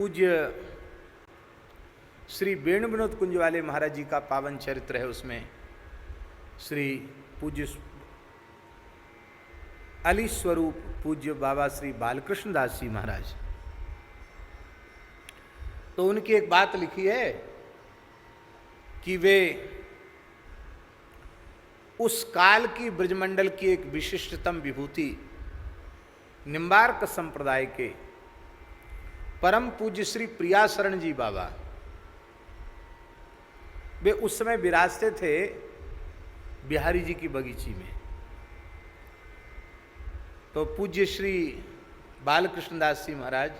पूज्य श्री वेणु विनोद कुंज वाले महाराज जी का पावन चरित्र है। उसमें श्री पूज्य अली स्वरूप पूज्य बाबा श्री बालकृष्ण दास जी महाराज, तो उनकी एक बात लिखी है कि वे उस काल की ब्रजमंडल की एक विशिष्टतम विभूति निम्बार्क संप्रदाय के परम पूज्य श्री प्रियाशरण जी बाबा, वे उस समय विराजते थे बिहारी जी की बगीची में। तो पूज्य श्री बालकृष्ण दास जी महाराज,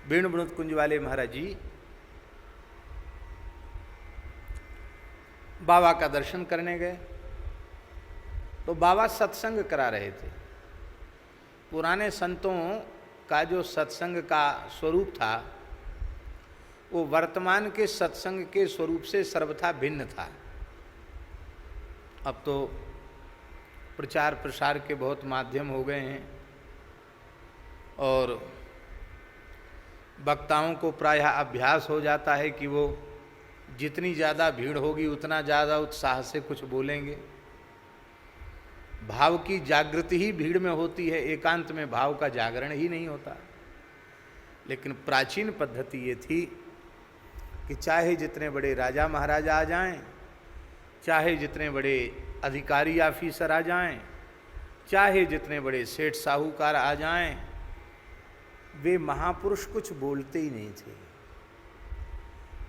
वेणु विनोद कुंज वाले महाराज जी बाबा का दर्शन करने गए। तो बाबा सत्संग करा रहे थे। पुराने संतों का जो सत्संग का स्वरूप था वो वर्तमान के सत्संग के स्वरूप से सर्वथा भिन्न था। अब तो प्रचार प्रसार के बहुत माध्यम हो गए हैं और वक्ताओं को प्रायः अभ्यास हो जाता है कि वो जितनी ज़्यादा भीड़ होगी उतना ज़्यादा उत्साह से कुछ बोलेंगे। भाव की जागृति ही भीड़ में होती है, एकांत में भाव का जागरण ही नहीं होता। लेकिन प्राचीन पद्धति ये थी कि चाहे जितने बड़े राजा महाराजा आ जाएं, चाहे जितने बड़े अधिकारी ऑफिसर आ जाएं, चाहे जितने बड़े सेठ साहूकार आ जाएं, वे महापुरुष कुछ बोलते ही नहीं थे।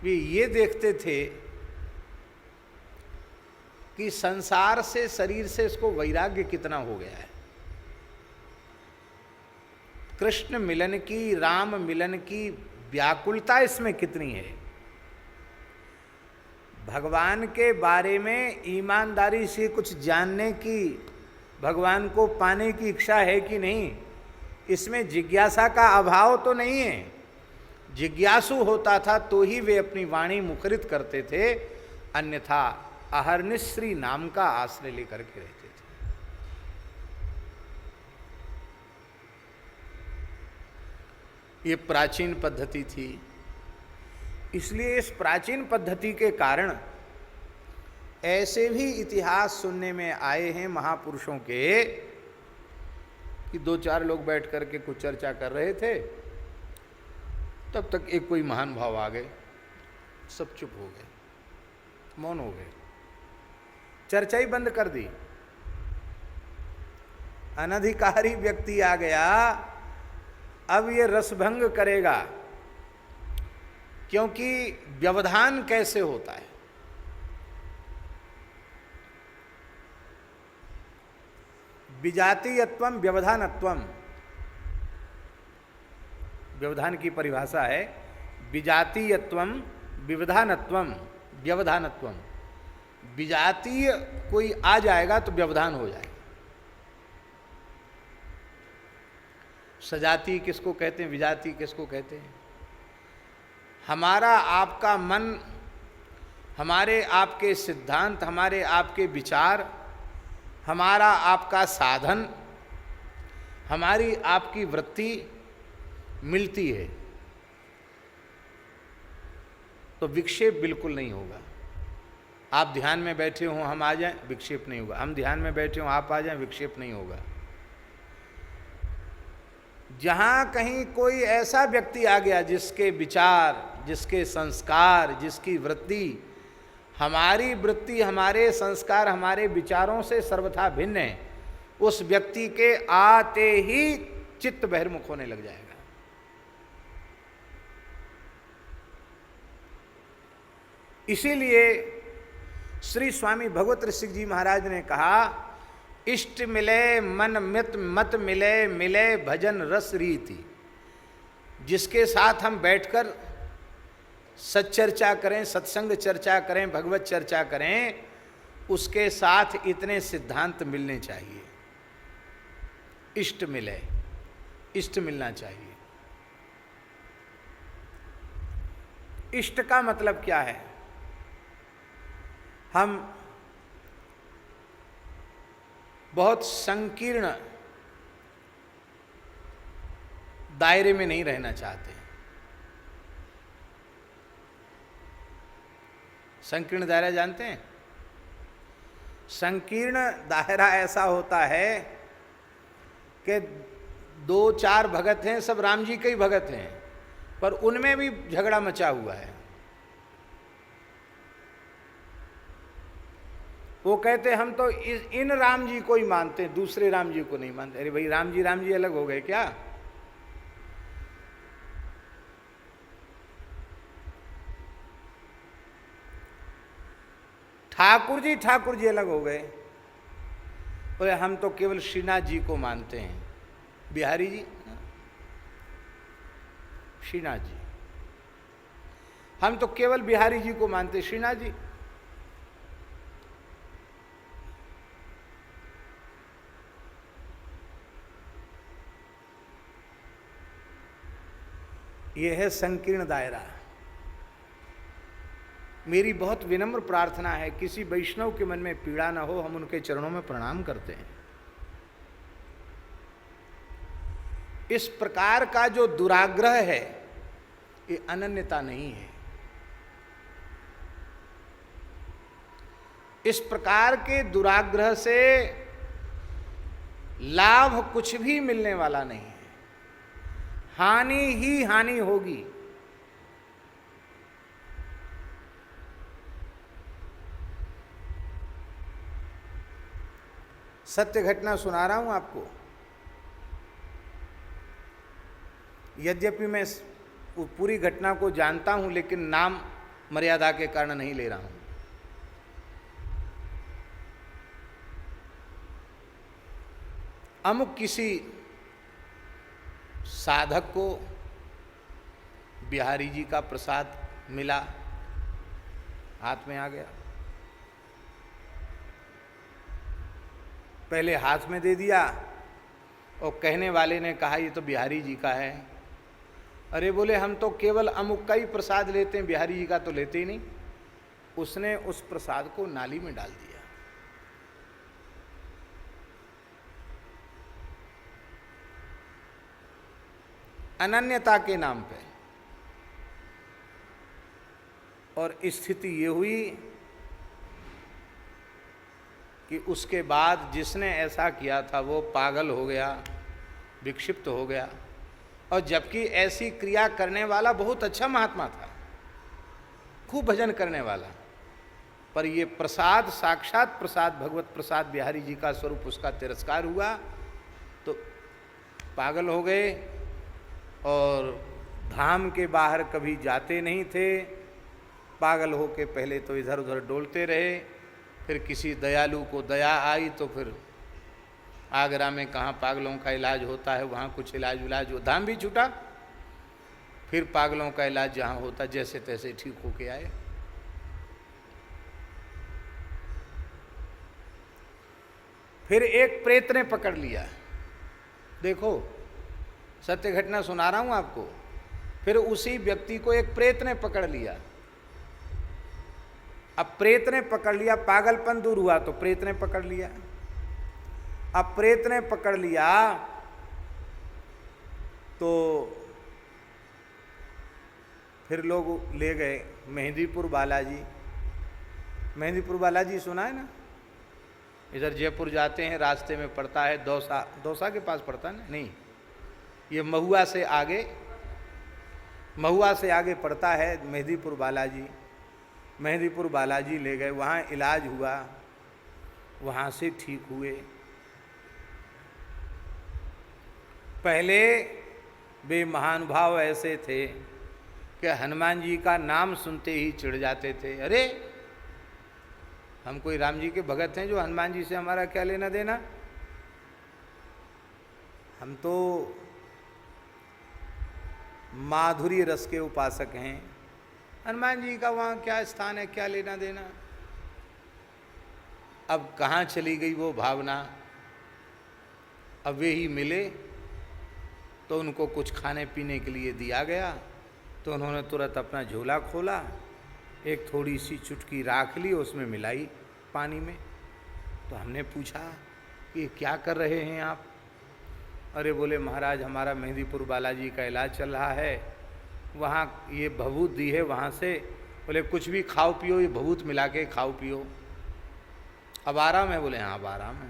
वे ये देखते थे कि संसार से, शरीर से इसको वैराग्य कितना हो गया है। कृष्ण मिलन की, राम मिलन की व्याकुलता इसमें कितनी है। भगवान के बारे में ईमानदारी से कुछ जानने की, भगवान को पाने की इच्छा है कि नहीं, इसमें जिज्ञासा का अभाव तो नहीं है। जिज्ञासु होता था तो ही वे अपनी वाणी मुखरित करते थे, अन्यथा अहर्निश्री नाम का आश्रय लेकर के रहते थे। ये प्राचीन पद्धति थी। इसलिए इस प्राचीन पद्धति के कारण ऐसे भी इतिहास सुनने में आए हैं महापुरुषों के कि दो चार लोग बैठ करके कुछ चर्चा कर रहे थे, तब तक एक कोई महान भाव आ गए, सब चुप हो गए, मौन हो गए, चर्चा ही बंद कर दी। अनधिकारी व्यक्ति आ गया, अब ये रसभंग करेगा। क्योंकि व्यवधान कैसे होता है, विजातीयत्वम व्यवधानत्वम, व्यवधान की परिभाषा है विजातीयत्वम विवधानत्वम व्यवधानत्वम। विजातीय कोई आ जाएगा तो व्यवधान हो जाएगा। सजातीय किसको कहते हैं, विजातीय किसको कहते हैं। हमारा आपका मन, हमारे आपके सिद्धांत, हमारे आपके विचार, हमारा आपका साधन, हमारी आपकी वृत्ति मिलती है तो विक्षेप बिल्कुल नहीं होगा। आप ध्यान में बैठे हों, हम आ जाएं, विक्षेप नहीं होगा। हम ध्यान में बैठे हों, आप आ जाएं, विक्षेप नहीं होगा। जहां कहीं कोई ऐसा व्यक्ति आ गया जिसके विचार, जिसके संस्कार, जिसकी वृत्ति, हमारी वृत्ति, हमारे संस्कार, हमारे विचारों से सर्वथा भिन्न है, उस व्यक्ति के आते ही चित्त बहिर्मुख होने लग जाएगा। इसीलिए श्री स्वामी भगवत ऋषिक जी महाराज ने कहा, इष्ट मिले मन मित मत मिले, मिले भजन रस रीति। जिसके साथ हम बैठकर सच्चर्चा करें, सत्संग चर्चा करें, भगवत चर्चा करें, उसके साथ इतने सिद्धांत मिलने चाहिए। इष्ट मिले, इष्ट मिलना चाहिए। इष्ट का मतलब क्या है? हम बहुत संकीर्ण दायरे में नहीं रहना चाहते। संकीर्ण दायरा जानते हैं? संकीर्ण दायरा ऐसा होता है कि 2-4 भगत हैं, सब राम जी के ही भगत हैं, पर उनमें भी झगड़ा मचा हुआ है। वो कहते हम तो इन राम जी को ही मानते हैं, दूसरे राम जी को नहीं मानते। अरे भाई, राम जी अलग हो गए क्या? ठाकुर जी अलग हो गए। बोले हम तो केवल श्रीनाथ जी को मानते हैं। बिहारी जी, श्रीनाथ जी, हम तो केवल बिहारी जी को मानते, श्रीनाथ जी। यह है संकीर्ण दायरा। मेरी बहुत विनम्र प्रार्थना है, किसी वैष्णव के मन में पीड़ा न हो, हम उनके चरणों में प्रणाम करते हैं। इस प्रकार का जो दुराग्रह है, ये अनन्यता नहीं है। इस प्रकार के दुराग्रह से लाभ कुछ भी मिलने वाला नहीं है, हानि ही हानि होगी। सत्य घटना सुना रहा हूं आपको। यद्यपि मैं पूरी घटना को जानता हूं, लेकिन नाम मर्यादा के कारण नहीं ले रहा हूं। अमुक किसी साधक को बिहारी जी का प्रसाद मिला, हाथ में आ गया। पहले हाथ में दे दिया और कहने वाले ने कहा ये तो बिहारी जी का है। अरे बोले हम तो केवल अमुक का ही प्रसाद लेते हैं, बिहारी जी का तो लेते ही नहीं। उसने उस प्रसाद को नाली में डाल दिया। अनन्यता के नाम पे। और स्थिति ये हुई कि उसके बाद जिसने ऐसा किया था वो पागल हो गया, विक्षिप्त हो गया। और जबकि ऐसी क्रिया करने वाला बहुत अच्छा महात्मा था, खूब भजन करने वाला, पर ये प्रसाद, साक्षात प्रसाद, भगवत प्रसाद बिहारी जी का स्वरूप, उसका तिरस्कार हुआ तो पागल हो गए। और धाम के बाहर कभी जाते नहीं थे। पागल हो के पहले तो इधर उधर डोलते रहे, फिर किसी दयालु को दया आई तो फिर आगरा में कहाँ पागलों का इलाज होता है वहाँ कुछ इलाज हो, धाम भी छूटा। फिर पागलों का इलाज जहाँ होता जैसे तैसे ठीक होके आए। फिर एक प्रेत ने पकड़ लिया। देखो, सत्य घटना सुना रहा हूँ आपको। फिर उसी व्यक्ति को एक प्रेत ने पकड़ लिया। अब प्रेत ने पकड़ लिया, पागलपन दूर हुआ तो प्रेत ने पकड़ लिया। अब प्रेत ने पकड़ लिया तो फिर लोग ले गए मेहंदीपुर बालाजी। मेहंदीपुर बालाजी सुना है ना? इधर जयपुर जाते हैं, रास्ते में पड़ता है दौसा के पास पड़ता है ना? नहीं, ये महुआ से आगे पड़ता है मेहंदीपुर बालाजी। मेहंदीपुर बालाजी ले गए, वहाँ इलाज हुआ, वहाँ से ठीक हुए। पहले वे महानुभाव ऐसे थे कि हनुमान जी का नाम सुनते ही चिढ़ जाते थे। अरे हम कोई राम जी के भगत हैं जो हनुमान जी से हमारा क्या लेना देना? हम तो माधुर्य रस के उपासक हैं, हनुमान जी का वहाँ क्या स्थान है, क्या लेना देना। अब कहाँ चली गई वो भावना? अब वे ही मिले तो उनको कुछ खाने पीने के लिए दिया गया तो उन्होंने तुरंत अपना झोला खोला, एक थोड़ी सी चुटकी राख ली, उसमें मिलाई पानी में। तो हमने पूछा कि क्या कर रहे हैं आप? अरे बोले महाराज हमारा मेहंदीपुर बालाजी का इलाज चल रहा है, वहाँ ये भभूत दी है, वहाँ से बोले कुछ भी खाओ पियो, ये भभूत मिला के खाओ पियो। अब आराम है? बोले हाँ अब आराम है।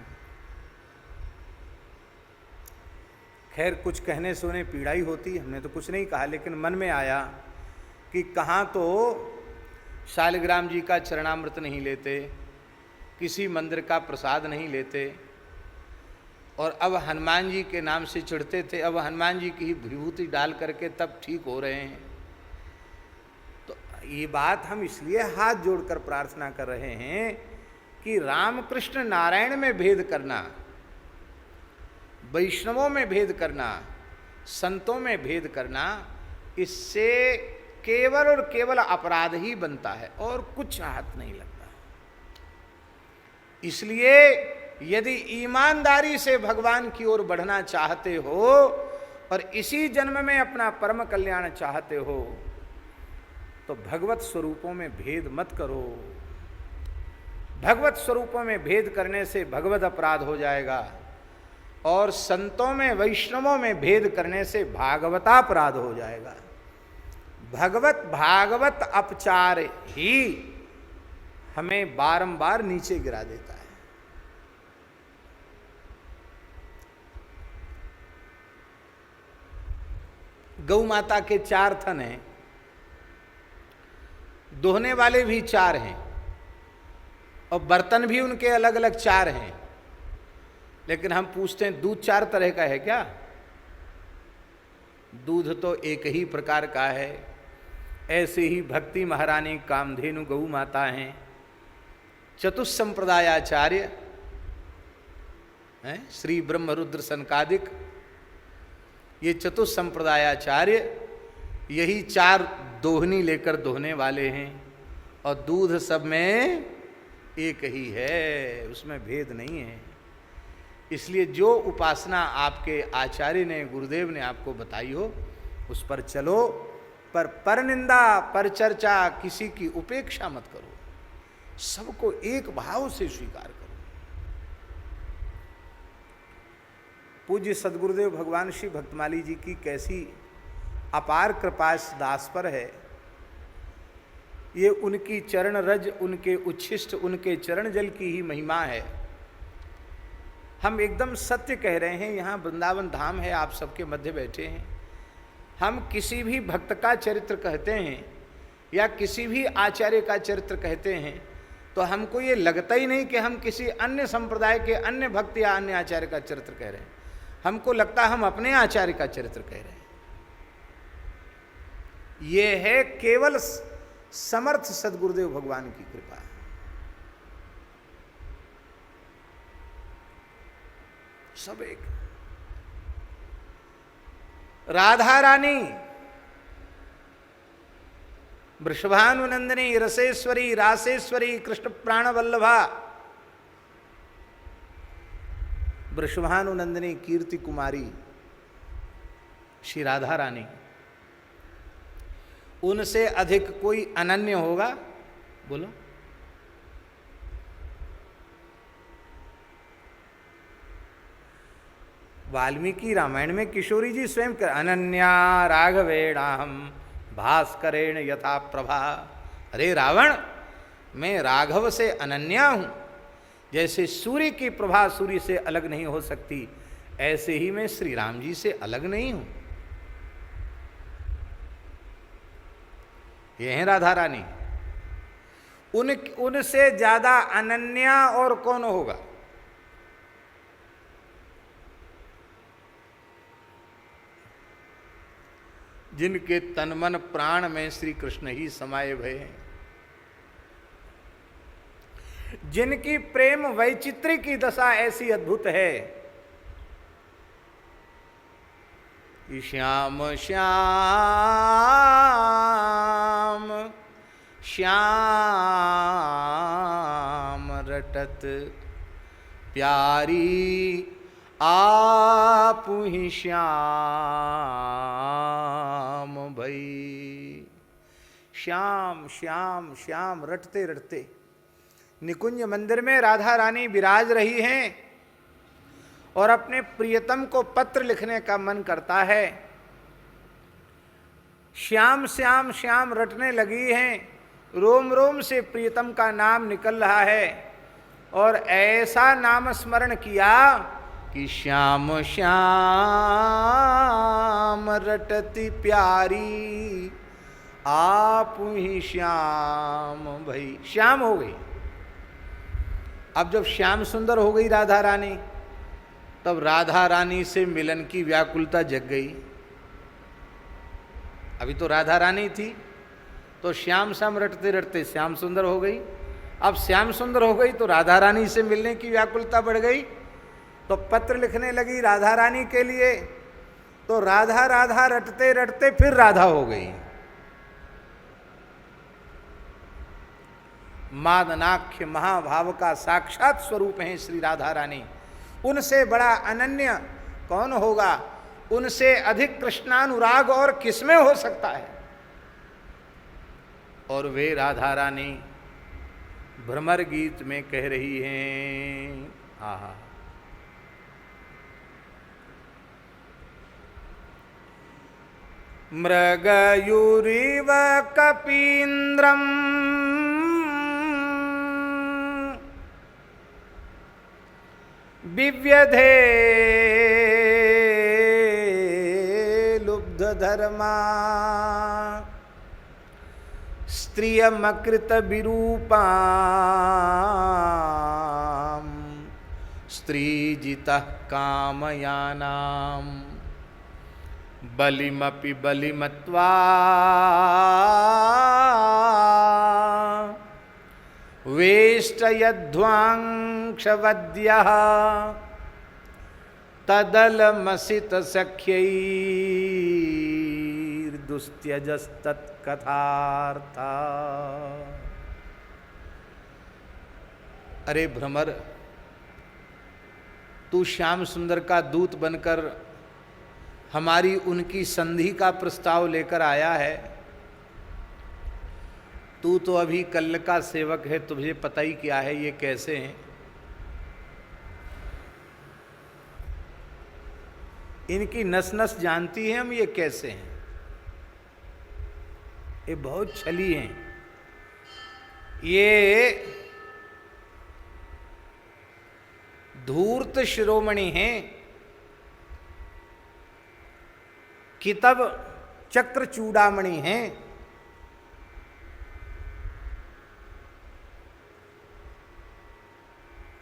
खैर कुछ कहने सुने पीड़ा ही होती, हमने तो कुछ नहीं कहा, लेकिन मन में आया कि कहाँ तो शालिग्राम जी का चरणामृत नहीं लेते, किसी मंदिर का प्रसाद नहीं लेते, और अब हनुमान जी के नाम से चिढ़ते थे, अब हनुमान जी की ही विभूति डाल करके तब ठीक हो रहे हैं। तो ये बात हम इसलिए हाथ जोड़कर प्रार्थना कर रहे हैं कि रामकृष्ण नारायण में भेद करना, वैष्णवों में भेद करना, संतों में भेद करना, इससे केवल और केवल अपराध ही बनता है और कुछ हाथ नहीं लगता। इसलिए यदि ईमानदारी से भगवान की ओर बढ़ना चाहते हो और इसी जन्म में अपना परम कल्याण चाहते हो तो भगवत स्वरूपों में भेद मत करो। भगवत स्वरूपों में भेद करने से भगवत अपराध हो जाएगा और संतों में वैष्णवों में भेद करने से भागवतापराध हो जाएगा। भगवत भागवत अपचार ही हमें बारंबार नीचे गिरा देता है। गौ माता के 4 थन हैं, दोहने वाले भी 4 हैं और बर्तन भी उनके अलग अलग 4 हैं, लेकिन हम पूछते हैं दूध 4 तरह का है क्या? दूध तो एक ही प्रकार का है। ऐसे ही भक्ति महारानी कामधेनु गौ माता हैं, चतुस्संप्रदायाचार्य हैं, श्री ब्रह्मरुद्र सनकादिक, ये चतुस्संप्रदायाचार्य यही 4 दोहनी लेकर दोहने वाले हैं और दूध सब में एक ही है, उसमें भेद नहीं है। इसलिए जो उपासना आपके आचार्य ने, गुरुदेव ने आपको बताई हो उस पर चलो, पर परनिंदा पर चर्चा किसी की उपेक्षा मत करो, सबको एक भाव से स्वीकार करो। पूज्य सद्गुरुदेव भगवान श्री भक्तमाली जी की कैसी अपार कृपा इस दास पर है। ये उनकी चरण रज, उनके उच्छिष्ट, उनके चरण जल की ही महिमा है। हम एकदम सत्य कह रहे हैं, यहाँ वृंदावन धाम है, आप सबके मध्य बैठे हैं। हम किसी भी भक्त का चरित्र कहते हैं या किसी भी आचार्य का चरित्र कहते हैं तो हमको ये लगता ही नहीं कि हम किसी अन्य संप्रदाय के अन्य भक्त या अन्य आचार्य का चरित्र कह रहे हैं। हमको लगता है हम अपने आचार्य का चरित्र कह रहे हैं। ये है केवल समर्थ सद्गुरुदेव भगवान की कृपा। सब एक। राधा रानी वृषभानुनंदिनी, रसेश्वरी, रासेश्वरी, कृष्ण प्राण वल्लभा, वृषभानुनंदिनी कीर्ति कुमारी श्री राधा रानी, उनसे अधिक कोई अनन्य होगा? बोलो। वाल्मीकि रामायण में किशोरी जी स्वयं कर अनन्या राघवेणाहम भास्करेण यथा प्रभा। अरे रावण, मैं राघव से अनन्या हूं, जैसे सूर्य की प्रभा सूर्य से अलग नहीं हो सकती, ऐसे ही मैं श्री राम जी से अलग नहीं हूं। ये हैं राधा रानी। उनसे ज्यादा अनन्या और कौन होगा? जिनके तन मन प्राण में श्री कृष्ण ही समाये भये हैं, जिनकी प्रेम वैचित्र्य की दशा ऐसी अद्भुत है। श्याम श्याम श्याम रटत प्यारी आप ही श्याम भई। श्याम श्याम श्याम रटते रटते निकुंज मंदिर में राधा रानी विराज रही हैं और अपने प्रियतम को पत्र लिखने का मन करता है। श्याम श्याम श्याम रटने लगी हैं रोम रोम से प्रियतम का नाम निकल रहा है और ऐसा नाम स्मरण किया कि श्याम श्याम रटती प्यारी, आप ही श्याम भई। श्याम हो गई। अब जब श्याम सुंदर हो गई राधा रानी, तब राधा रानी से मिलन की व्याकुलता जग गई। अभी तो राधा रानी थी, तो श्याम श्याम रटते रटते श्याम सुंदर हो गई। अब श्याम सुंदर हो गई तो राधा रानी से मिलने की व्याकुलता बढ़ गई, तो पत्र लिखने लगी राधा रानी के लिए। तो राधा राधा रटते रटते फिर राधा हो गई। मादनाख्य महाभाव का साक्षात स्वरूप है श्री राधा रानी। उनसे बड़ा अनन्य कौन होगा, उनसे अधिक कृष्णानुराग और किसमें हो सकता है। और वे राधा रानी भ्रमर गीत में कह रही हैं, आहा, मृगयूरिव कपीन्द्रम विव्यधे लुब्ध धर्मा, स्त्रियमकृत विरूपां स्त्रीजितः कामयानां बलिमपि बलिमत्वा वेष्टयध्वांक्षवद्यः तदलमसितसख्यैर्दुस्त्यजस्तत्कथार्था। अरे भ्रमर, तू श्याम सुंदर का दूत बनकर हमारी उनकी संधि का प्रस्ताव लेकर आया है। तू तो अभी कल का सेवक है, तुझे पता ही क्या है ये कैसे हैं। इनकी नस नस जानती हैं हम, ये कैसे हैं। ये बहुत छली हैं। ये धूर्त शिरोमणि हैं, कितब चक्र चूड़ामणि हैं।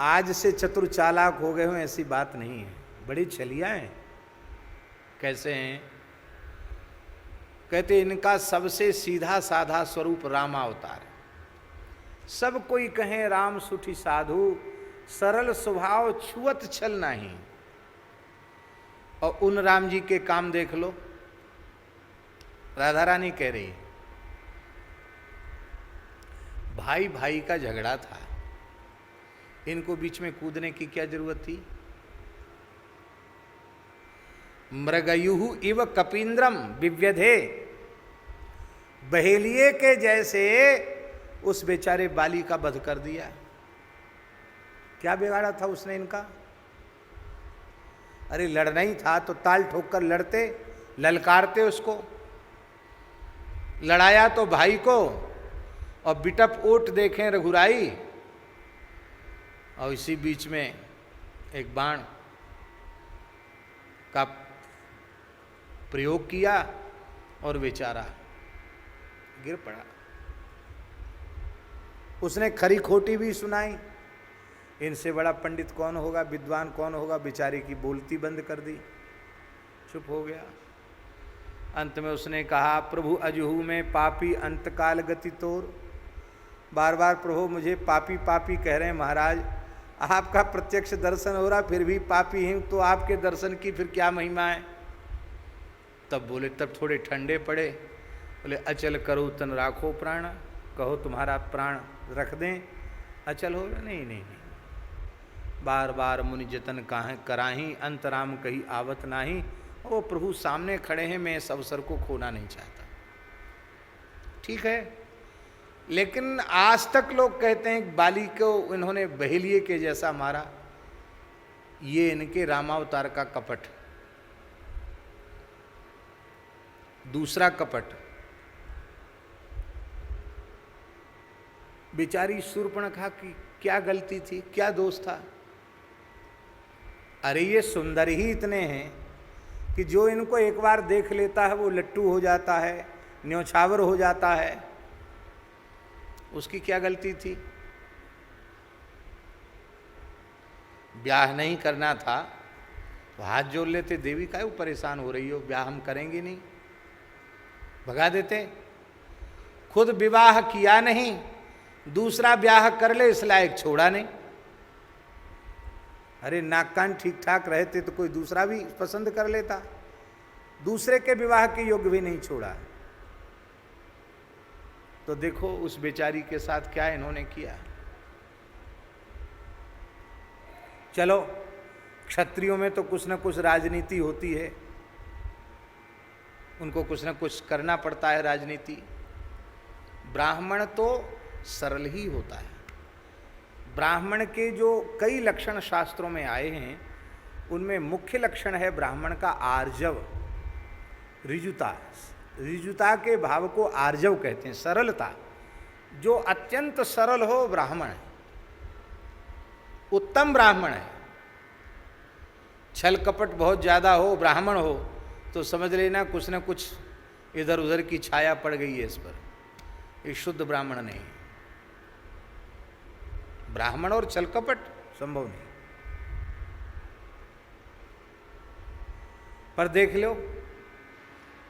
आज से चतुर चालाक हो गए हो ऐसी बात नहीं है, बड़ी छलियां हैं। कैसे हैं? कहते इनका सबसे सीधा साधा स्वरूप रामावतार है। सब कोई कहें राम सुठी साधु, सरल स्वभाव छुअत छल नहीं। और उन राम जी के काम देख लो। राधा रानी कह रही है, भाई भाई का झगड़ा था, इनको बीच में कूदने की क्या जरूरत थी। मृगयुहु इव कपीन्द्रम विव्यधे, बहेलिए के जैसे उस बेचारे बाली का वध कर दिया। क्या बिगाड़ा था उसने इनका? अरे लड़ना ही था तो ताल ठोक कर लड़ते, ललकारते उसको। लड़ाया तो भाई को, और बिटप ओट देखें रघुराई, और इसी बीच में एक बाण का प्रयोग किया और बेचारा गिर पड़ा। उसने खरी खोटी भी सुनाई। इनसे बड़ा पंडित कौन होगा, विद्वान कौन होगा। बेचारे की बोलती बंद कर दी, चुप हो गया। अंत में उसने कहा, प्रभु अजहू में पापी अंतकाल गति तोर। बार बार प्रभु मुझे पापी पापी कह रहे हैं महाराज, आपका प्रत्यक्ष दर्शन हो रहा फिर भी पापी हूं, तो आपके दर्शन की फिर क्या महिमा है। तब बोले, तब थोड़े ठंडे पड़े। बोले, अचल करो तन राखो प्राण, कहो तुम्हारा प्राण रख दें, अचल हो गया। नहीं नहीं नहीं, बार बार मुनि जतन कराही, अंतराम कही आवत नाही। वो प्रभु सामने खड़े हैं, मैं इस अवसर को खोना नहीं चाहता। ठीक है, लेकिन आज तक लोग कहते हैं बाली को इन्होंने बहेलिए के जैसा मारा। ये इनके रामावतार का कपट। दूसरा कपट, बेचारी शूर्पणखा की क्या गलती थी, क्या दोष था? अरे ये सुंदर ही इतने हैं कि जो इनको एक बार देख लेता है वो लट्टू हो जाता है, न्यौछावर हो जाता है। उसकी क्या गलती थी? ब्याह नहीं करना था तो हाथ जोड़ लेते, देवी काहे परेशान हो रही हो, ब्याह हम करेंगे नहीं, भगा देते। खुद विवाह किया नहीं, दूसरा ब्याह कर ले इस लायक छोड़ा नहीं। अरे नाक कान ठीक ठाक रहते तो कोई दूसरा भी पसंद कर लेता, दूसरे के विवाह के योग्य भी नहीं छोड़ा। तो देखो उस बेचारी के साथ क्या इन्होंने किया। चलो क्षत्रियों में तो कुछ न कुछ राजनीति होती है, उनको कुछ न कुछ करना पड़ता है राजनीति। ब्राह्मण तो सरल ही होता है। ब्राह्मण के जो कई लक्षण शास्त्रों में आए हैं उनमें मुख्य लक्षण है ब्राह्मण का आर्जव, ऋजुता। ऋजुता के भाव को आर्जव कहते हैं, सरलता। जो अत्यंत सरल हो ब्राह्मण है, उत्तम ब्राह्मण है। छल कपट बहुत ज्यादा हो, ब्राह्मण हो तो समझ लेना कुछ न कुछ इधर उधर की छाया पड़ गई है इस पर, ये शुद्ध ब्राह्मण नहीं। ब्राह्मण और छल कपट संभव नहीं। पर देख लो,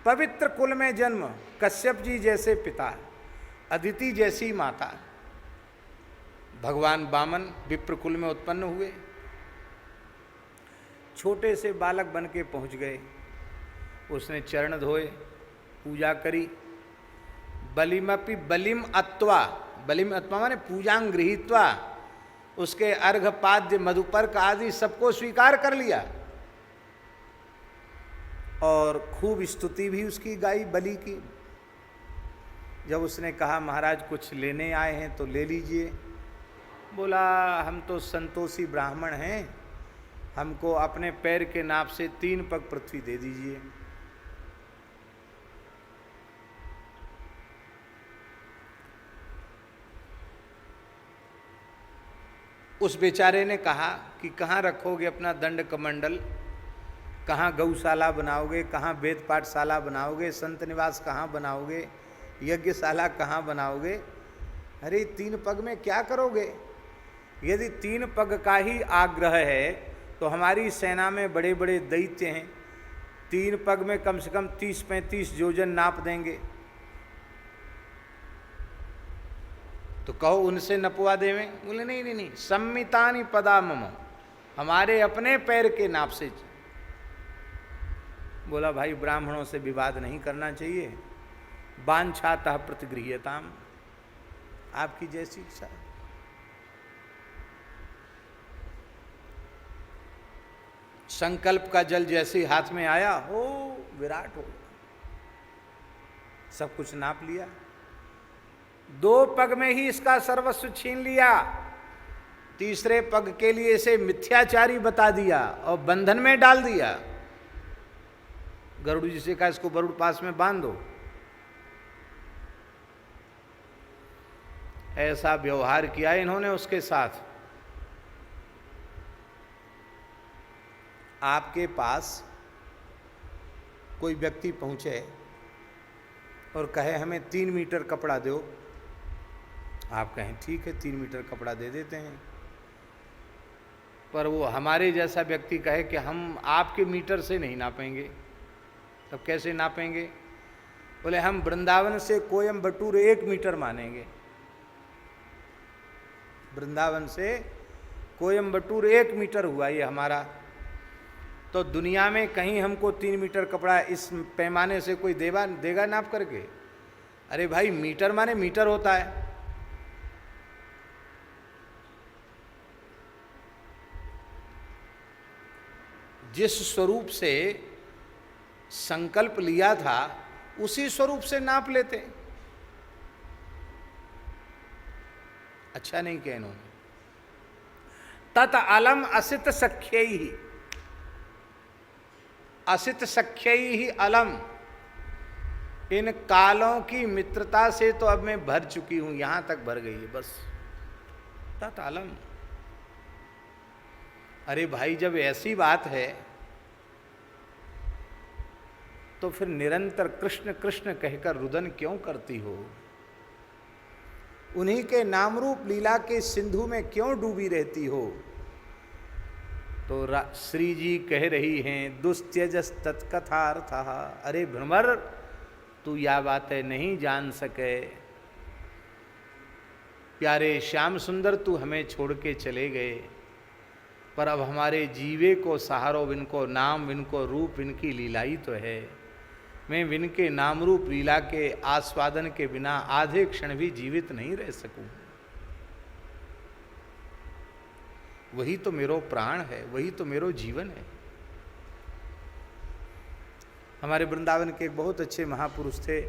पवित्र कुल में जन्म, कश्यप जी जैसे पिता, अदिति जैसी माता, भगवान वामन विप्र कुल में उत्पन्न हुए, छोटे से बालक बन के पहुंच गए। उसने चरण धोए, पूजा करी। बलिमपि बलिम अत्वा, बलिम अत्वा माने पूजांग गृहीत्वा, उसके अर्घ पाद्य मधुपर्क आदि सबको स्वीकार कर लिया और खूब स्तुति भी उसकी गाई बलि की। जब उसने कहा महाराज कुछ लेने आए हैं तो ले लीजिए, बोला हम तो संतोषी ब्राह्मण हैं, हमको अपने पैर के नाप से 3 पग पृथ्वी दे दीजिए। उस बेचारे ने कहा कि कहाँ रखोगे अपना दंड कमंडल, कहाँ गौशाला बनाओगे, कहाँ वेद पाठशाला बनाओगे, संत निवास कहाँ बनाओगे, यज्ञशाला कहाँ बनाओगे? अरे 3 पग में क्या करोगे? यदि 3 पग का ही आग्रह है तो हमारी सेना में बड़े बड़े दैत्य हैं, 3 पग में कम से कम 30-35 योजन नाप देंगे, तो कहो उनसे नपवा देवें। बोले नहीं नहीं नहीं, सम्मितानि पदा मम, हमारे अपने पैर के नाप से। बोला भाई ब्राह्मणों से विवाद नहीं करना चाहिए, वांछातः प्रतिगृह्यताम, आपकी जैसी इच्छा। संकल्प का जल जैसे हाथ में आया हो विराट हो, सब कुछ नाप लिया। 2 पग में ही इसका सर्वस्व छीन लिया, तीसरे पग के लिए इसे मिथ्याचारी बता दिया और बंधन में डाल दिया। गरुड़ जी से कहा इसको गरुड़ पास में बांध दो। ऐसा व्यवहार किया इन्होंने उसके साथ। आपके पास कोई व्यक्ति पहुंचे और कहे हमें 3 मीटर कपड़ा दो, आप कहें ठीक है 3 मीटर कपड़ा दे देते हैं, पर वो हमारे जैसा व्यक्ति कहे कि हम आपके मीटर से नहीं नापेंगे, तब कैसे नापेंगे? बोले हम वृंदावन से कोयम्बटूर 1 मीटर मानेंगे, वृंदावन से कोयम्बटूर 1 मीटर हुआ ये हमारा, तो दुनिया में कहीं हमको 3 मीटर कपड़ा इस पैमाने से कोई देगा नाप करके? अरे भाई मीटर माने मीटर होता है। जिस स्वरूप से संकल्प लिया था उसी स्वरूप से नाप लेते। अच्छा नहीं कह इन्होंने। तत अलम असित सख्यैहि, असित सख्यैहि अलम, इन कालों की मित्रता से तो अब मैं भर चुकी हूं, यहां तक भर गई है बस, तत्आलम। अरे भाई, जब ऐसी बात है तो फिर निरंतर कृष्ण कृष्ण कहकर रुदन क्यों करती हो? उन्हीं के नाम रूप लीला के सिंधु में क्यों डूबी रहती हो? तो श्री जी कह रही हैं, दुस्त्यजस तत्कथार्थ। अरे भ्रमर, तू यह बातें नहीं जान सके। प्यारे श्याम सुंदर, तू हमें छोड़ के चले गए, पर अब हमारे जीवे को सहारो विनको नाम, विनको रूप, इनकी लीला ही तो है। मैं विनके नाम रूप लीला के आस्वादन के बिना आधे क्षण भी जीवित नहीं रह सकूं। वही तो मेरो प्राण है, वही तो मेरो जीवन है। हमारे वृंदावन के एक बहुत अच्छे महापुरुष थे,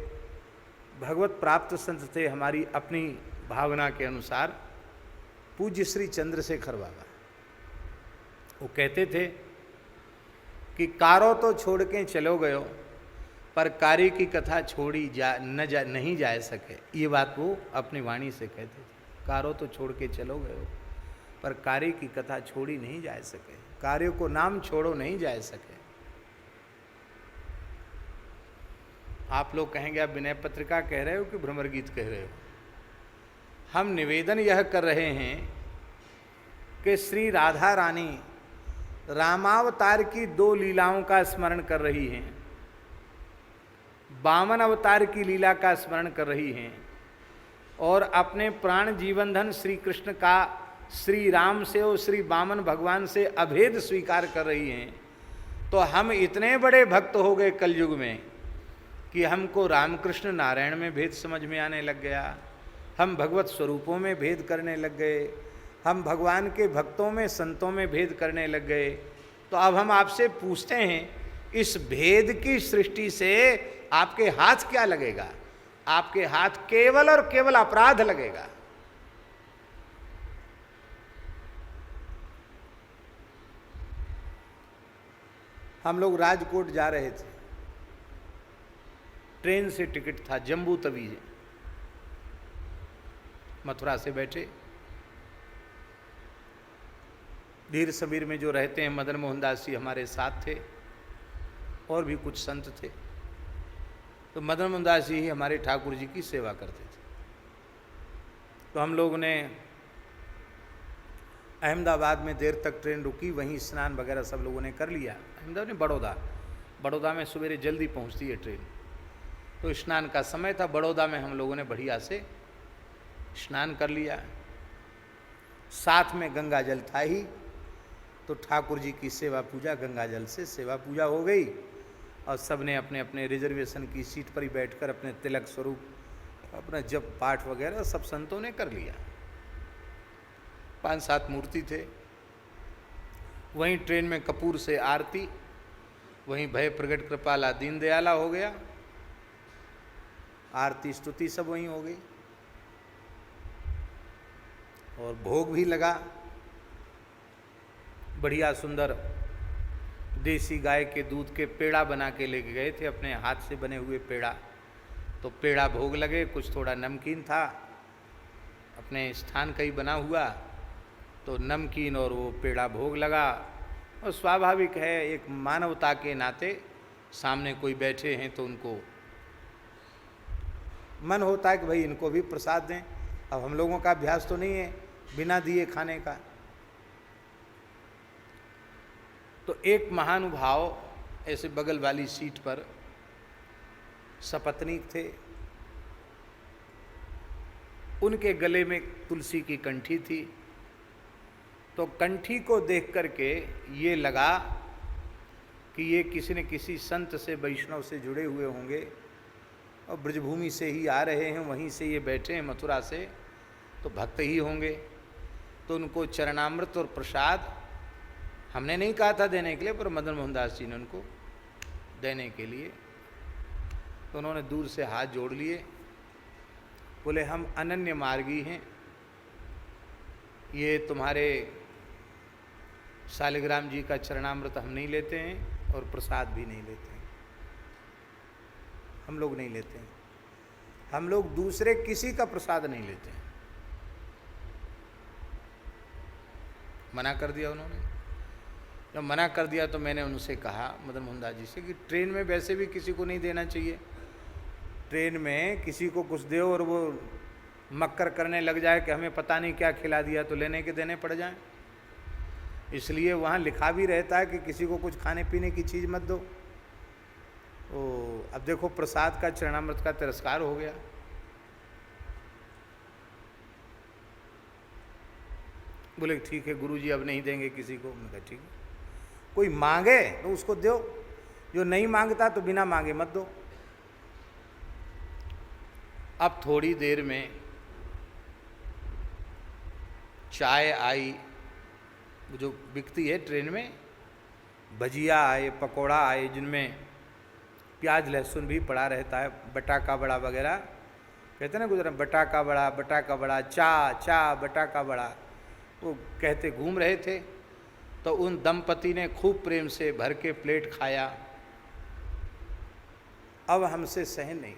भगवत प्राप्त संत थे, हमारी अपनी भावना के अनुसार पूज्य श्री चंद्रशेखर बाबा। वो कहते थे कि कारो तो छोड़ के चलो गयो, पर कार्य की कथा छोड़ी नहीं जा सके। ये बात वो अपनी वाणी से कहते थे। कारो तो छोड़ के चलो गयो, पर कार्य की कथा छोड़ी नहीं जा सके। कार्य को नाम छोड़ो नहीं जा सके। आप लोग कहेंगे आप विनय पत्रिका कह रहे हो कि भ्रमर गीत कह रहे हो? हम निवेदन यह कर रहे हैं कि श्री राधा रानी रामावतार की 2 लीलाओं का स्मरण कर रही हैं, वामन अवतार की लीला का स्मरण कर रही हैं, और अपने प्राण जीवन धन श्री कृष्ण का श्री राम से और श्री वामन भगवान से अभेद स्वीकार कर रही हैं। तो हम इतने बड़े भक्त हो गए कलयुग में कि हमको रामकृष्ण नारायण में भेद समझ में आने लग गया, हम भगवत स्वरूपों में भेद करने लग गए, हम भगवान के भक्तों में संतों में भेद करने लग गए। तो अब हम आपसे पूछते हैं, इस भेद की सृष्टि से आपके हाथ क्या लगेगा? आपके हाथ केवल और केवल अपराध लगेगा। हम लोग राजकोट जा रहे थे, ट्रेन से टिकट था, जम्बू तवी, मथुरा से बैठे। धीर समीर में जो रहते हैं मदन मोहन दास जी हमारे साथ थे, और भी कुछ संत थे। तो मदन मोहन दास जी ही हमारे ठाकुर जी की सेवा करते थे। तो हम लोगों ने अहमदाबाद में देर तक ट्रेन रुकी, वहीं स्नान वगैरह सब लोगों ने कर लिया। अहमदाबाद में बड़ौदा में सवेरे जल्दी पहुंचती है ट्रेन, तो स्नान का समय था। बड़ौदा में हम लोगों ने बढ़िया से स्नान कर लिया, साथ में गंगा जल था ही, तो ठाकुर जी की सेवा पूजा गंगा जल से सेवा पूजा हो गई, और सबने अपने अपने रिजर्वेशन की सीट पर ही बैठकर अपने तिलक स्वरूप अपना जप पाठ वगैरह सब संतों ने कर लिया। 5-7 मूर्ति थे। वहीं ट्रेन में कपूर से आरती, वहीं भय प्रगट कृपाला दीन दयाला हो गया, आरती स्तुति सब वहीं हो गई, और भोग भी लगा। बढ़िया सुंदर देसी गाय के दूध के पेड़ा बना के लेके गए थे, अपने हाथ से बने हुए पेड़ा। तो पेड़ा भोग लगे, कुछ थोड़ा नमकीन था, अपने स्थान का ही बना हुआ, तो नमकीन और वो पेड़ा भोग लगा। और स्वाभाविक है, एक मानवता के नाते सामने कोई बैठे हैं तो उनको मन होता है कि भाई इनको भी प्रसाद दें। अब हम लोगों का अभ्यास तो नहीं है बिना दिए खाने का। तो एक महानुभाव ऐसे बगल वाली सीट पर सपत्नीक थे, उनके गले में तुलसी की कंठी थी। तो कंठी को देख करके ये लगा कि ये किसी न किसी संत से, वैष्णव से जुड़े हुए होंगे, और ब्रजभूमि से ही आ रहे हैं, वहीं से ये बैठे हैं मथुरा से, तो भक्त ही होंगे। तो उनको चरणामृत और प्रसाद हमने नहीं कहा था देने के लिए, पर मदन मोहन दास जी ने उनको देने के लिए, तो उन्होंने दूर से हाथ जोड़ लिए, बोले हम अनन्य मार्गी हैं, ये तुम्हारे शालिग्राम जी का चरणामृत हम नहीं लेते हैं और प्रसाद भी नहीं लेते हैं। हम लोग नहीं लेते हैं। हम लोग दूसरे किसी का प्रसाद नहीं लेते हैं। मना कर दिया उन्होंने। जब मना कर दिया तो मैंने उनसे कहा, मदन मोहन दास जी से, कि ट्रेन में वैसे भी किसी को नहीं देना चाहिए। ट्रेन में किसी को कुछ दो और वो मक्कर करने लग जाए कि हमें पता नहीं क्या खिला दिया, तो लेने के देने पड़ जाएं। इसलिए वहाँ लिखा भी रहता है कि किसी को कुछ खाने पीने की चीज़ मत दो। तो अब देखो प्रसाद का, चरणामृत का तिरस्कार हो गया। बोले ठीक है गुरुजी, अब नहीं देंगे किसी को। मैंने कहा ठीक है, कोई मांगे तो उसको दो, जो नहीं मांगता तो बिना मांगे मत दो। अब थोड़ी देर में चाय आई, जो बिकती है ट्रेन में, भजिया आए, पकोड़ा आए, जिनमें प्याज लहसुन भी पड़ा रहता है, बटाका बड़ा वगैरह कहते हैं ना गुजरात, बटाका बड़ा, चा बटाका बड़ा, वो कहते घूम रहे थे। तो उन दंपति ने खूब प्रेम से भर के प्लेट खाया। अब हमसे सहन नहीं,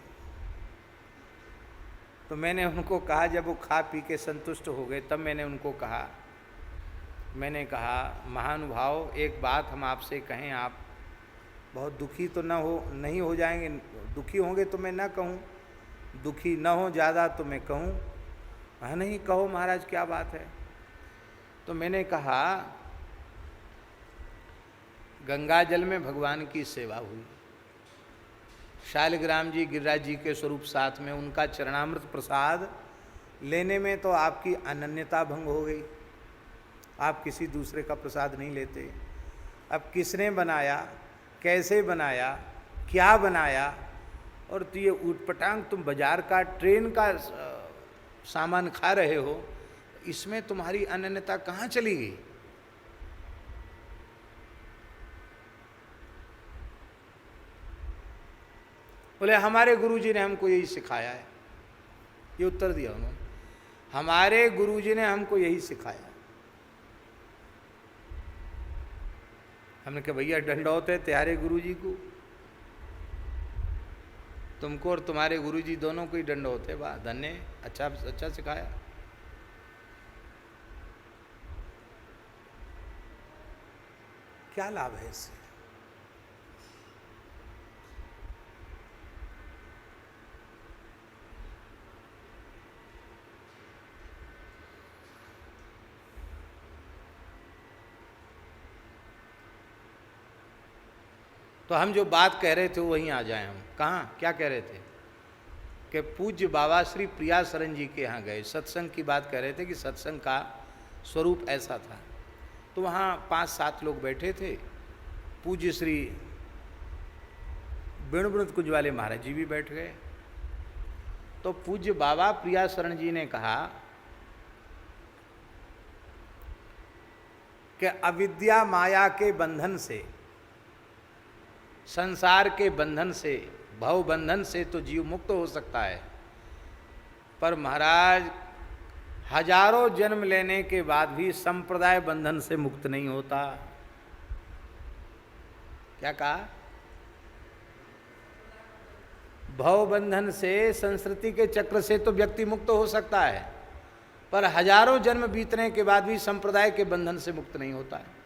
तो मैंने उनको कहा, जब वो खा पी के संतुष्ट हो गए, तब मैंने उनको कहा, महानुभाव, एक बात हम आपसे कहें, आप बहुत दुखी तो नहीं हो जाएंगे? दुखी होंगे तो मैं ना कहूँ, दुखी न हो ज़्यादा तो मैं कहूँ? हाँ नहीं, कहो महाराज, क्या बात है? तो मैंने कहा, गंगा जल में भगवान की सेवा हुई, शालिग्राम जी, गिरिराज जी के स्वरूप साथ में, उनका चरणामृत प्रसाद लेने में तो आपकी अनन्यता भंग हो गई। आप किसी दूसरे का प्रसाद नहीं लेते। अब किसने बनाया, कैसे बनाया, क्या बनाया, और तो ये ऊटपटांग तुम बाजार का, ट्रेन का सामान खा रहे हो, इसमें तुम्हारी अनन्यता कहाँ चली गई? बोले हमारे गुरुजी ने हमको यही सिखाया है। ये उत्तर दिया उन्होंने, हमारे गुरुजी ने हमको यही सिखाया। हमने कहा भैया दंडौत है तुम्हारे गुरुजी को, तुमको और तुम्हारे गुरुजी दोनों को ही दंडौत है। वाह धन्य, अच्छा सिखाया। क्या लाभ है इससे? तो हम जो बात कह रहे थे वहीं आ जाए। हम कहाँ क्या कह रहे थे कि पूज्य बाबा श्री प्रिया शरण जी के यहाँ गए, सत्संग की बात कह रहे थे कि सत्संग का स्वरूप ऐसा था। तो वहाँ 5-7 लोग बैठे थे। पूज्य श्री वेणुवृंद कुंज वाले महाराज जी भी बैठ गए। तो पूज्य बाबा प्रिया शरण जी ने कहा कि अविद्या माया के बंधन से, संसार के बंधन से, भव बंधन से तो जीव मुक्त हो सकता है, पर महाराज हजारों जन्म लेने के बाद भी संप्रदाय बंधन से मुक्त नहीं होता। क्या कहा? भव बंधन से, संस्कृति के चक्र से तो व्यक्ति मुक्त हो सकता है, पर हजारों जन्म बीतने के बाद भी संप्रदाय के बंधन से मुक्त नहीं होता है।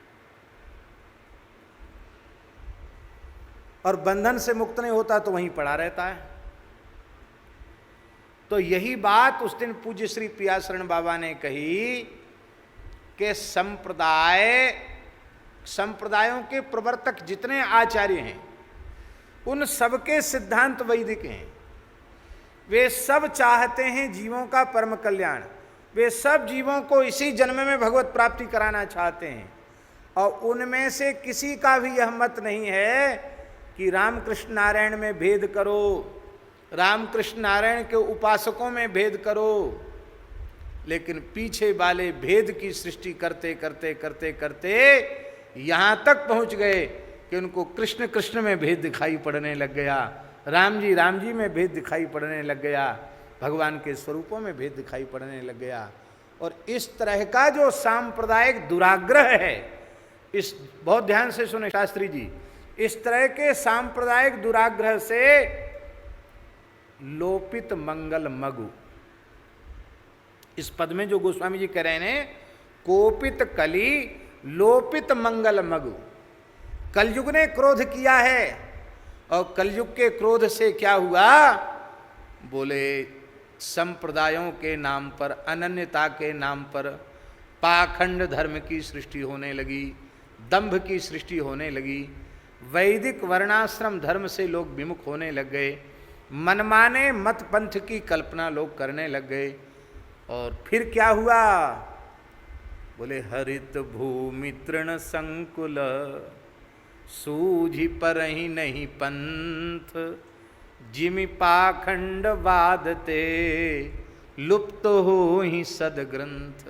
और बंधन से मुक्त नहीं होता तो वहीं पड़ा रहता है। तो यही बात उस दिन पूज्य श्री प्रिया शरण बाबा ने कही कि संप्रदायों के प्रवर्तक जितने आचार्य हैं, उन सबके सिद्धांत वैदिक हैं। वे सब चाहते हैं जीवों का परम कल्याण, वे सब जीवों को इसी जन्म में भगवत प्राप्ति कराना चाहते हैं। और उनमें से किसी का भी यह मत नहीं है कि रामकृष्ण नारायण में भेद करो, रामकृष्ण नारायण के उपासकों में भेद करो। लेकिन पीछे वाले भेद की सृष्टि करते करते करते करते यहाँ तक पहुँच गए कि उनको कृष्ण कृष्ण में भेद दिखाई पड़ने लग गया, राम जी में भेद दिखाई पड़ने लग गया, भगवान के स्वरूपों में भेद दिखाई पड़ने लग गया। और इस तरह का जो सांप्रदायिक दुराग्रह है, इस बहुत ध्यान से सुने शास्त्री जी, इस तरह के सांप्रदायिक दुराग्रह से लोपित मंगल मगु। इस पद में जो गोस्वामी जी कह रहे हैं, कोपित कली लोपित मंगल मगु। कलयुग ने क्रोध किया है, और कलयुग के क्रोध से क्या हुआ? बोले संप्रदायों के नाम पर, अनन्यता के नाम पर पाखंड धर्म की सृष्टि होने लगी, दंभ की सृष्टि होने लगी, वैदिक वर्णाश्रम धर्म से लोग विमुख होने लग गए, मनमाने मत पंथ की कल्पना लोग करने लग गए। और फिर क्या हुआ? बोले हरित भूमि तृण संकुल, सूझी पर ही नहीं पंथ, जिमि पाखंड वादते, लुप्त हो ही सदग्रंथ।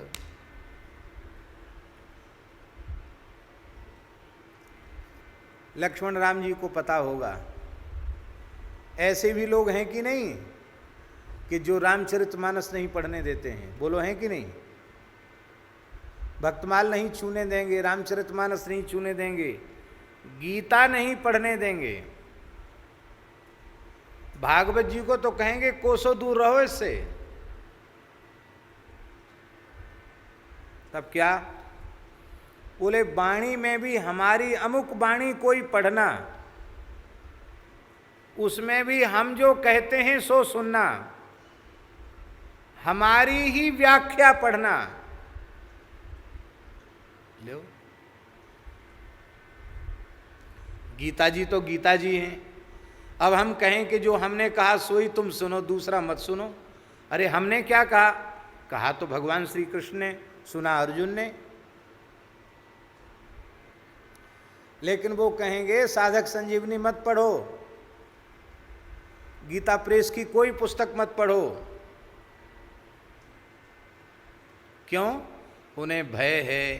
लक्ष्मण राम जी को पता होगा, ऐसे भी लोग हैं कि नहीं कि जो रामचरितमानस नहीं पढ़ने देते हैं? बोलो, हैं कि नहीं? भक्तमाल नहीं छूने देंगे, रामचरितमानस नहीं छूने देंगे, गीता नहीं पढ़ने देंगे, भागवत जी को तो कहेंगे कोसों दूर रहो इससे। तब क्या? बोले वाणी में भी हमारी अमुक वाणी कोई पढ़ना, उसमें भी हम जो कहते हैं सो सुनना, हमारी ही व्याख्या पढ़ना। लो, गीता जी तो गीता जी हैं। अब हम कहें कि जो हमने कहा सोई तुम सुनो, दूसरा मत सुनो। अरे हमने क्या कहा? कहा तो भगवान श्री कृष्ण ने, सुना अर्जुन ने। लेकिन वो कहेंगे साधक संजीवनी मत पढ़ो, गीता प्रेस की कोई पुस्तक मत पढ़ो। क्यों? उन्हें भय है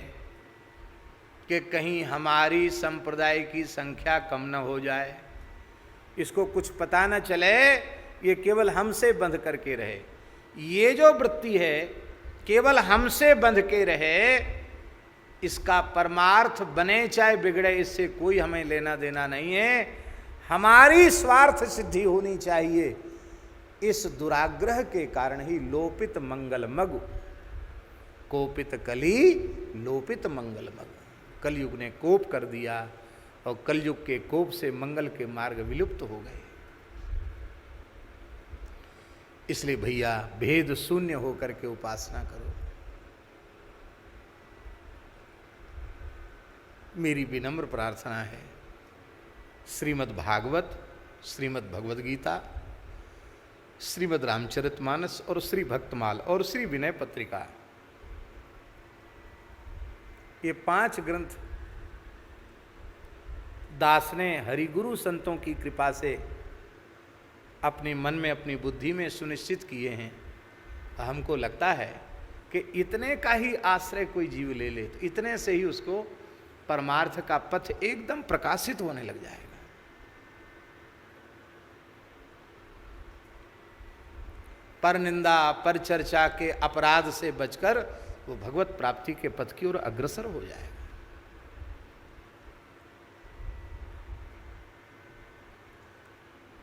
कि कहीं हमारी संप्रदाय की संख्या कम न हो जाए, इसको कुछ पता न चले, ये केवल हमसे बंध करके रहे। ये जो वृत्ति है केवल हमसे बंध के रहे, इसका परमार्थ बने चाहे बिगड़े, इससे कोई हमें लेना देना नहीं है। हमारी स्वार्थ सिद्धि होनी चाहिए। इस दुराग्रह के कारण ही लोपित मंगल मगु, कोपित कली लोपित मंगल मगु। कलयुग ने कोप कर दिया, और कलयुग के कोप से मंगल के मार्ग विलुप्त हो गए। इसलिए भैया भेद शून्य होकर के उपासना करो। मेरी विनम्र प्रार्थना है, श्रीमद् भागवत, श्रीमद् भगवद गीता, श्रीमद् रामचरितमानस और श्री भक्तमाल और श्री विनय पत्रिका, ये 5 ग्रंथ दास ने हरिगुरु संतों की कृपा से अपने मन में, अपनी बुद्धि में सुनिश्चित किए हैं। हमको लगता है कि इतने का ही आश्रय कोई जीव ले ले तो इतने से ही उसको परमार्थ का पथ एकदम प्रकाशित होने लग जाएगा। पर निंदा, पर चर्चा के अपराध से बचकर वो भगवत प्राप्ति के पथ की ओर अग्रसर हो जाएगा।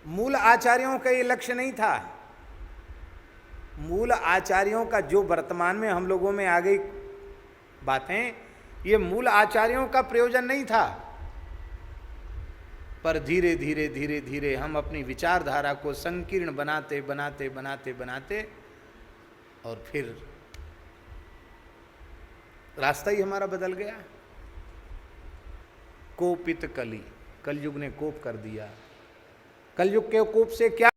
मूल आचार्यों का ये लक्ष्य नहीं था। मूल आचार्यों का जो वर्तमान में हम लोगों में आ गई बातें, ये मूल आचार्यों का प्रयोजन नहीं था। पर धीरे धीरे धीरे धीरे हम अपनी विचारधारा को संकीर्ण बनाते बनाते बनाते बनाते और फिर रास्ता ही हमारा बदल गया। कोपित कली, कलयुग ने कोप कर दिया। कलयुग के कोप से क्या